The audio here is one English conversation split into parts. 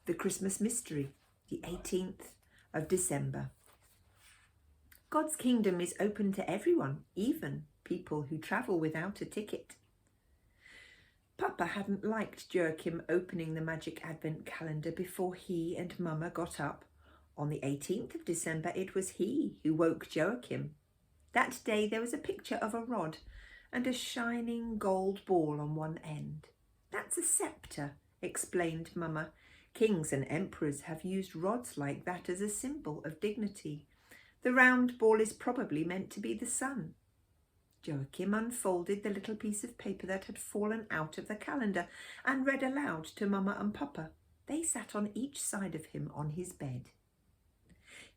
the Christmas mystery, the 18th of December. God's kingdom is open to everyone, even people who travel without a ticket. Papa hadn't liked Joachim opening the magic advent calendar before he and Mama got up. On the 18th of December, it was he who woke Joachim. That day there was a picture of a rod and a shining gold ball on one end. That's a sceptre, explained Mama. Kings and emperors have used rods like that as a symbol of dignity. The round ball is probably meant to be the sun. Joachim unfolded the little piece of paper that had fallen out of the calendar and read aloud to Mama and Papa. They sat on each side of him on his bed.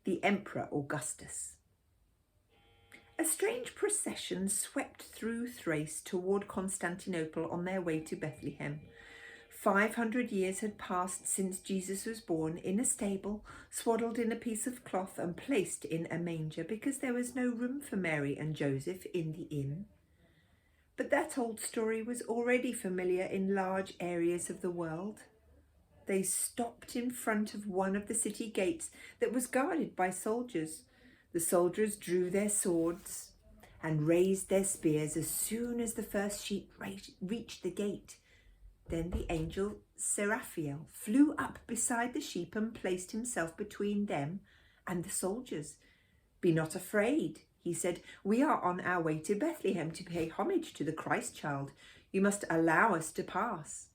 The Emperor Augustus. A strange procession swept through Thrace toward Constantinople on their way to Bethlehem. 500 years had passed since Jesus was born in a stable, swaddled in a piece of cloth and placed in a manger because there was no room for Mary and Joseph in the inn. But that old story was already familiar in large areas of the world. They stopped in front of one of the city gates that was guarded by soldiers. The soldiers drew their swords and raised their spears as soon as the first sheep reached the gate. Then the angel Seraphiel flew up beside the sheep and placed himself between them and the soldiers. "Be not afraid," he said. "We are on our way to Bethlehem to pay homage to the Christ child. You must allow us to pass."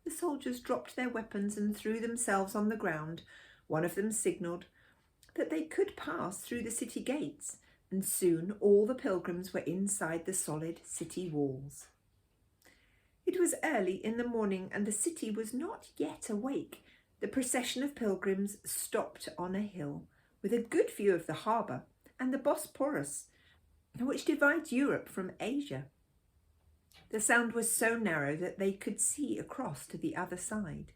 The soldiers dropped their weapons and threw themselves on the ground. One of them signalled that they could pass through the city gates, and soon all the pilgrims were inside the solid city walls. It was early in the morning and the city was not yet awake. The procession of pilgrims stopped on a hill with a good view of the harbour and the Bosporus, which divides Europe from Asia. The sound was so narrow that they could see across to the other side.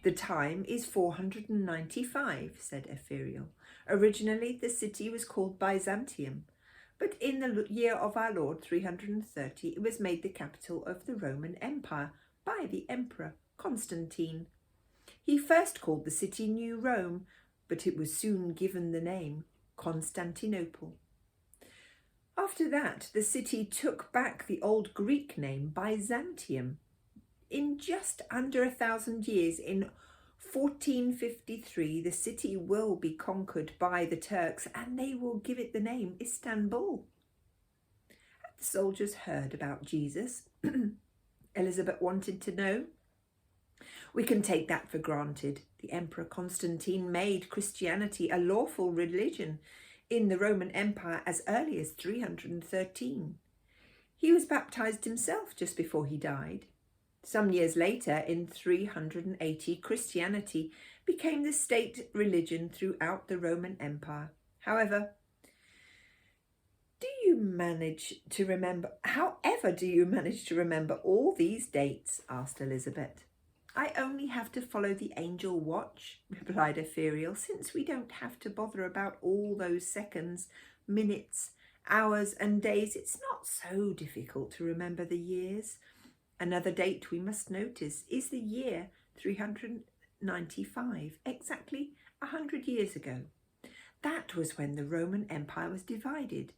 "The time is 495, said Epheriel. "Originally the city was called Byzantium, but in the year of our Lord 330 it was made the capital of the Roman Empire by the Emperor Constantine. He first called the city New Rome, but it was soon given the name Constantinople. After that, the city took back the old Greek name Byzantium. In just under 1,000 years, in 1453, the city will be conquered by the Turks and they will give it the name Istanbul." Had the soldiers heard about Jesus? Elizabeth wanted to know. "We can take that for granted. The Emperor Constantine made Christianity a lawful religion in the Roman Empire as early as 313. He was baptized himself just before he died. Some years later, in 380, Christianity became the state religion throughout the Roman Empire. However, do you manage to remember all these dates?" asked Elizabeth. "I only have to follow the angel watch," replied Epheriel, "since we don't have to bother about all those seconds, minutes, hours and days. It's not so difficult to remember the years. Another date we must notice is the year 395, exactly 100 years ago. That was when the Roman Empire was divided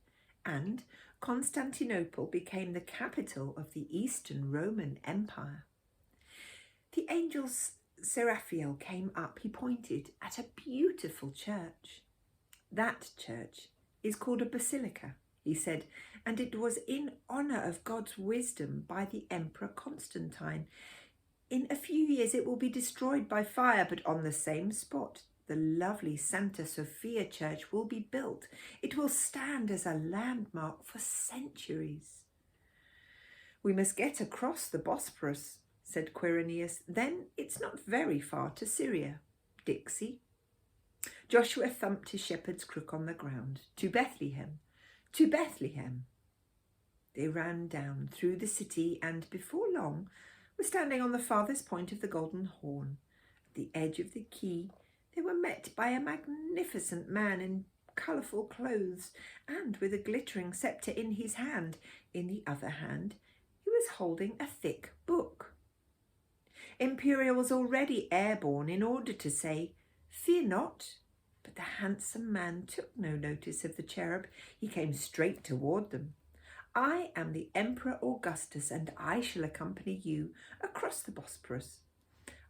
and Constantinople became the capital of the Eastern Roman Empire." The angel Seraphiel came up. He pointed at a beautiful church. "That church is called a basilica," he said, "and it was in honour of God's wisdom by the Emperor Constantine. In a few years it will be destroyed by fire, but on the same spot the lovely Santa Sophia Church will be built. It will stand as a landmark for centuries." "We must get across the Bosporus," said Quirinius. "Then it's not very far to Syria." "Dixie." Joshua thumped his shepherd's crook on the ground. "To Bethlehem. To Bethlehem." They ran down through the city and before long were standing on the farthest point of the Golden Horn. At the edge of the quay they were met by a magnificent man in colourful clothes and with a glittering sceptre in his hand. In the other hand he was holding a thick book. Imperial was already airborne in order to say, "Fear not." But the handsome man took no notice of the cherub. He came straight toward them. "I am the Emperor Augustus, and I shall accompany you across the Bosporus.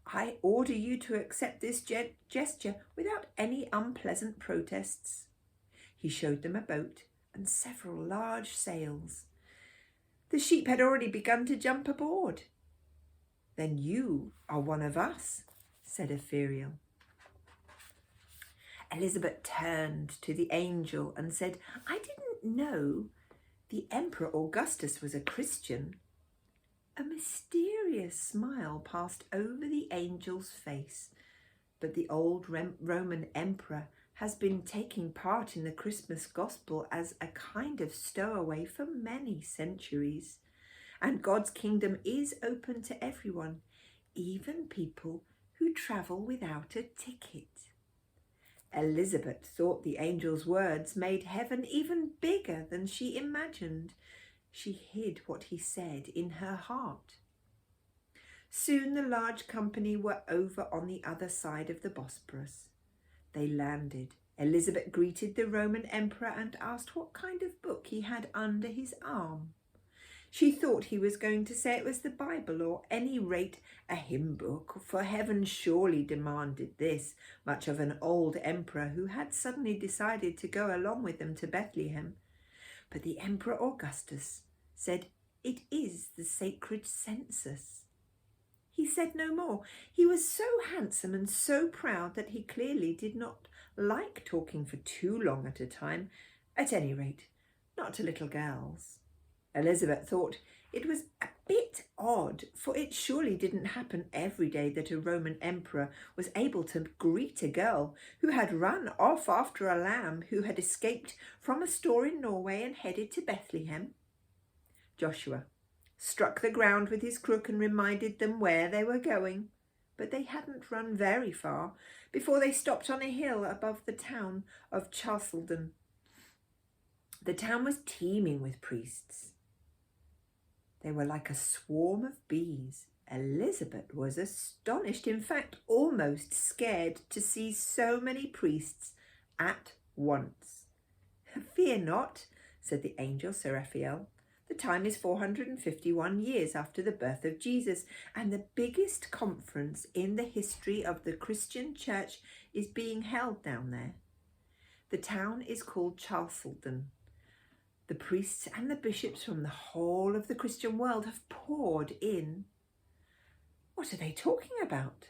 I order you to accept this gesture without any unpleasant protests." He showed them a boat and several large sails. The sheep had already begun to jump aboard. "Then you are one of us," said Epheriel. Elizabeth turned to the angel and said, "I didn't know the Emperor Augustus was a Christian." A mysterious smile passed over the angel's face. "But the old Roman emperor has been taking part in the Christmas gospel as a kind of stowaway for many centuries. And God's kingdom is open to everyone, even people who travel without a ticket." Elizabeth thought the angel's words made heaven even bigger than she imagined. She hid what he said in her heart. Soon the large company were over on the other side of the Bosporus. They landed. Elizabeth greeted the Roman emperor and asked what kind of book he had under his arm. She thought he was going to say it was the Bible, or any rate a hymn book, for heaven surely demanded this, much of an old emperor who had suddenly decided to go along with them to Bethlehem. But the Emperor Augustus said it is the sacred census. He said no more. He was so handsome and so proud that he clearly did not like talking for too long at a time, at any rate, not to little girls. Elizabeth thought it was a bit odd, for it surely didn't happen every day that a Roman emperor was able to greet a girl who had run off after a lamb who had escaped from a store in Norway and headed to Bethlehem. Joshua struck the ground with his crook and reminded them where they were going, but they hadn't run very far before they stopped on a hill above the town of Charselden. The town was teeming with priests. They were like a swarm of bees. Elizabeth was astonished, in fact, almost scared to see so many priests at once. "Fear not," said the angel Seraphiel. "The time is 451 years after the birth of Jesus, and the biggest conference in the history of the Christian church is being held down there. The town is called Charselden. The priests and the bishops from the whole of the Christian world have poured in." "What are they talking about?"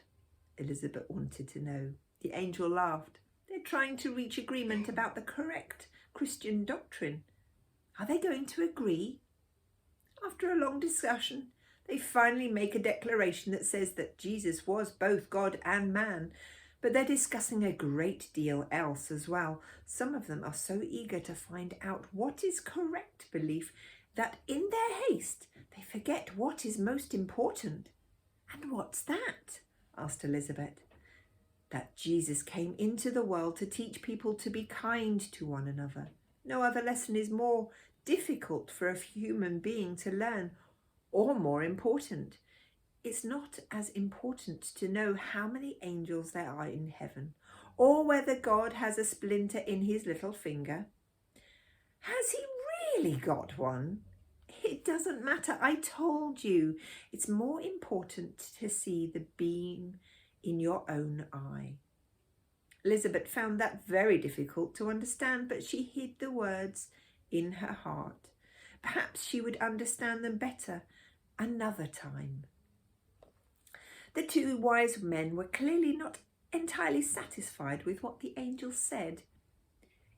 Elizabeth wanted to know. The angel laughed. "They're trying to reach agreement about the correct Christian doctrine." "Are they going to agree?" "After a long discussion, they finally make a declaration that says that Jesus was both God and man. But they're discussing a great deal else as well. Some of them are so eager to find out what is correct belief that in their haste they forget what is most important." "And what's that?" asked Elizabeth. "That Jesus came into the world to teach people to be kind to one another. No other lesson is more difficult for a human being to learn, or more important. It's not as important to know how many angels there are in heaven, or whether God has a splinter in his little finger." "Has he really got one?" "It doesn't matter, I told you. It's more important to see the beam in your own eye." Elizabeth found that very difficult to understand, but she hid the words in her heart. Perhaps she would understand them better another time. The two wise men were clearly not entirely satisfied with what the angel said.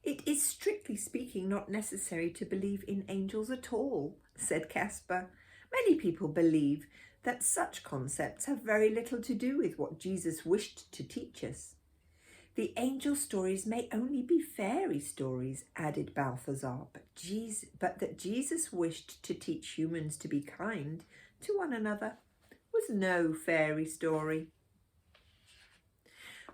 "It is strictly speaking not necessary to believe in angels at all," said Caspar. "Many people believe that such concepts have very little to do with what Jesus wished to teach us." "The angel stories may only be fairy stories," added Balthazar, but that Jesus wished to teach humans to be kind to one another was no fairy story.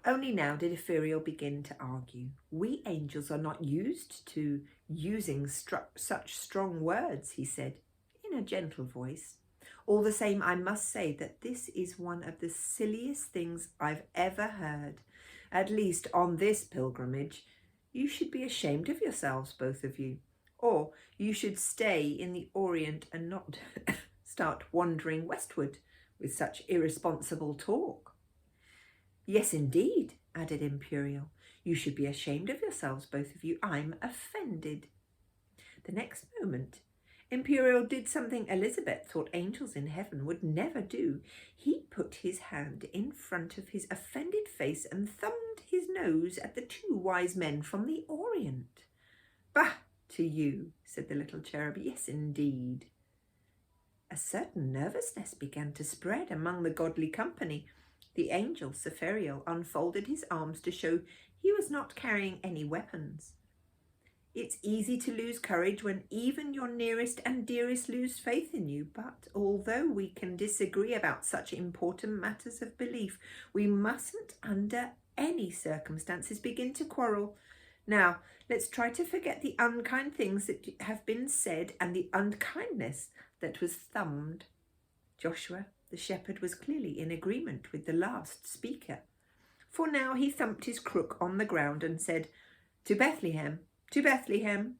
Only now did Epheriel begin to argue. "We angels are not used to using such strong words," he said, in a gentle voice. All the same, I must say that this is one of the silliest things I've ever heard, at least on this pilgrimage. You should be ashamed of yourselves, both of you, or you should stay in the Orient and not start wandering westward with such irresponsible talk. Yes, indeed, added Imperial. You should be ashamed of yourselves, both of you. I'm offended. The next moment, Imperial did something Elizabeth thought angels in heaven would never do. He put his hand in front of his offended face and thumbed his nose at the two wise men from the Orient. Bah, to you, said the little cherub. Yes, indeed. A certain nervousness began to spread among the godly company. The angel, Cephariel, unfolded his arms to show he was not carrying any weapons. It's easy to lose courage when even your nearest and dearest lose faith in you, but although we can disagree about such important matters of belief, we mustn't under any circumstances begin to quarrel. Now, let's try to forget the unkind things that have been said and the unkindness that was thumbed. Joshua, the shepherd, was clearly in agreement with the last speaker, for now he thumped his crook on the ground and said, "To Bethlehem, to Bethlehem."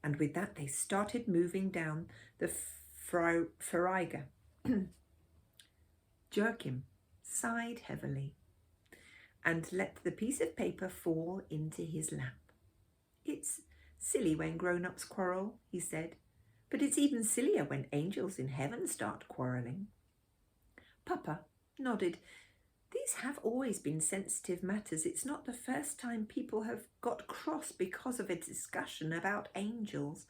And with that they started moving down the Farriga. Joachim sighed heavily and let the piece of paper fall into his lap. It's silly when grown-ups quarrel, he said, but it's even sillier when angels in heaven start quarrelling. Papa nodded. These have always been sensitive matters. It's not the first time people have got cross because of a discussion about angels.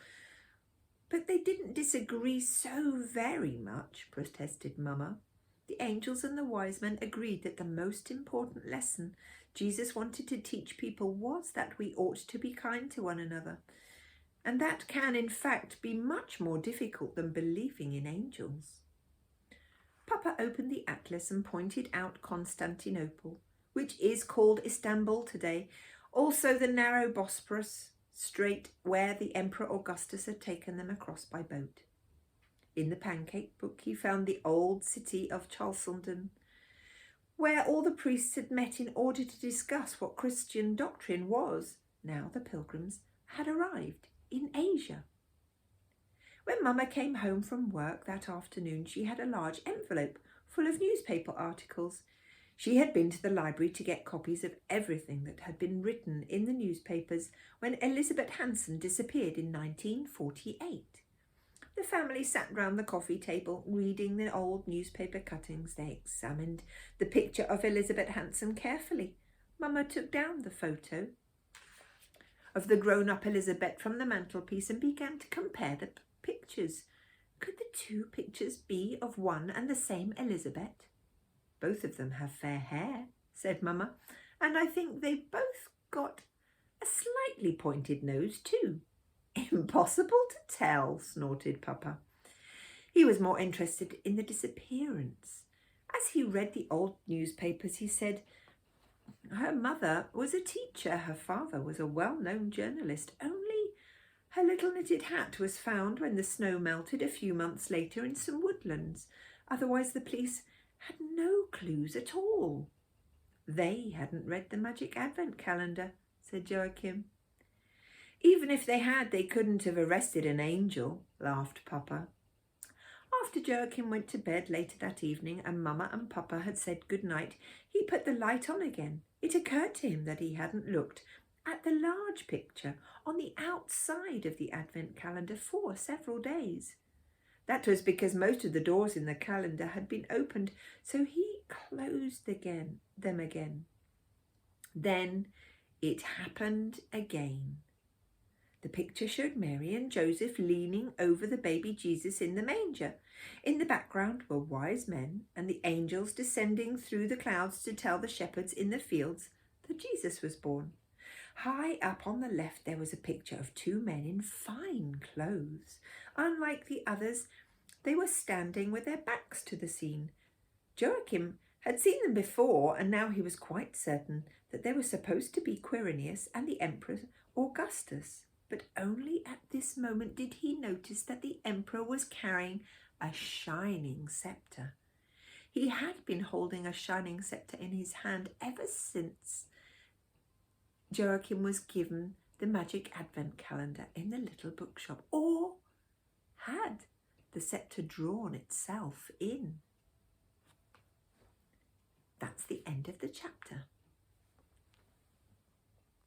But they didn't disagree so very much, protested Mama. The angels and the wise men agreed that the most important lesson Jesus wanted to teach people was that we ought to be kind to one another. And that can, in fact, be much more difficult than believing in angels. Papa opened the atlas and pointed out Constantinople, which is called Istanbul today, also the narrow Bosporus Strait where the Emperor Augustus had taken them across by boat. In the pancake book he found the old city of Chalcedon, where all the priests had met in order to discuss what Christian doctrine was. Now the pilgrims had arrived in Asia. When Mama came home from work that afternoon, she had a large envelope full of newspaper articles. She had been to the library to get copies of everything that had been written in the newspapers when Elizabeth Hanson disappeared in 1948. The family sat round the coffee table reading the old newspaper cuttings. They examined the picture of Elizabeth Hanson carefully. Mama took down the photo of the grown-up Elizabeth from the mantelpiece and began to compare the pictures. Could the two pictures be of one and the same Elizabeth? Both of them have fair hair, said Mama, and I think they've both got a slightly pointed nose too. Impossible to tell, snorted Papa. He was more interested in the disappearance. As he read the old newspapers, he said, her mother was a teacher, her father was a well-known journalist. Only her little knitted hat was found when the snow melted a few months later in some woodlands. Otherwise the police had no clues at all. They hadn't read the magic advent calendar, said Joachim. Even if they had, they couldn't have arrested an angel, laughed Papa. After Joachim went to bed later that evening and Mama and Papa had said good night, he put the light on again. It occurred to him that he hadn't looked at the large picture on the outside of the advent calendar for several days. That was because most of the doors in the calendar had been opened, so he closed them again. Then it happened again. The picture showed Mary and Joseph leaning over the baby Jesus in the manger. In the background were wise men and the angels descending through the clouds to tell the shepherds in the fields that Jesus was born. High up on the left there was a picture of two men in fine clothes. Unlike the others, they were standing with their backs to the scene. Joachim had seen them before, and now he was quite certain that they were supposed to be Quirinius and the Emperor Augustus. But only at this moment did he notice that the Emperor was carrying a shining scepter. He had been holding a shining scepter in his hand ever since Joachim was given the magic advent calendar in the little bookshop, or had the scepter drawn itself in. That's the end of the chapter.